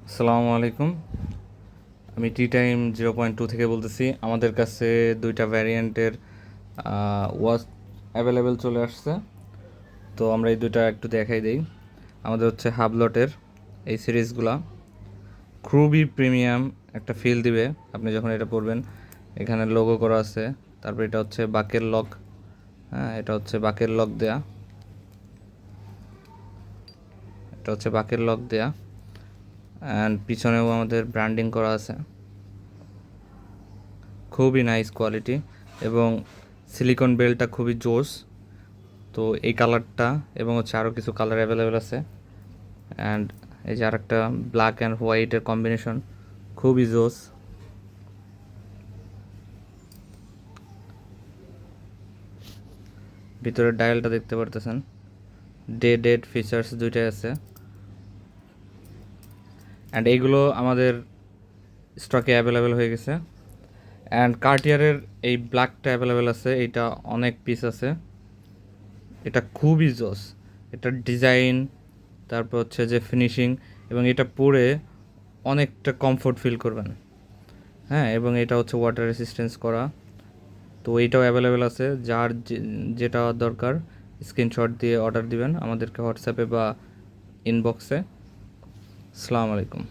আসসালামু আলাইকুম। আমি টি টাইম 0.2 থেকে বলতেছি। আমাদের কাছে দুইটা ভ্যারিয়েন্টের ওয়াচ অ্যাভেলেবেল চলে আসছে। তো আমরা এই দুইটা একটু দেখাই দিই। আমাদের হচ্ছে হাবলটের এই সিরিজগুলা খুবই প্রিমিয়াম একটা ফিল দিবে আপনি যখন এটা পরবেন। এখানে লোগো করা আছে, তারপর এটা হচ্ছে বাকের লক। হ্যাঁ, এটা হচ্ছে বাকের লক দেয়া, এটা হচ্ছে বাকের লক দেয়া অ্যান্ড পিছনেও আমাদের ব্র্যান্ডিং করা আছে। খুবই নাইস কোয়ালিটি এবং সিলিকন বেলটা খুবই জোস। তো এই কালারটা এবং হচ্ছে আরও কিছু কালার অ্যাভেলেবেল আছে। অ্যান্ড এই যে আরেকটা ব্ল্যাক অ্যান্ড হোয়াইটের কম্বিনেশন, খুবই জোস। ভিতরের ডায়ালটা দেখতে পারতেছেন, ডেড ফিচার্স দুইটাই আছে। অ্যান্ড এইগুলো আমাদের স্টকে অ্যাভেলেবেল হয়ে গেছে। অ্যান্ড কার্টিয়ারের এই ব্ল্যাকটা অ্যাভেলেবেল আছে, এইটা অনেক পিস আছে। এটা খুবই জোস, এটার ডিজাইন, তারপর হচ্ছে যে ফিনিশিং, এবং এটা পরে অনেকটা কমফোর্ট ফিল করবেন। হ্যাঁ, এবং এটা হচ্ছে ওয়াটার রেসিস্টেন্স করা। তো এইটাও অ্যাভেলেবেল আছে, যার যেটা দরকার স্ক্রিনশট দিয়ে অর্ডার দিবেন আমাদেরকে হোয়াটসঅ্যাপে বা ইনবক্সে। আসসালামু আলাইকুম।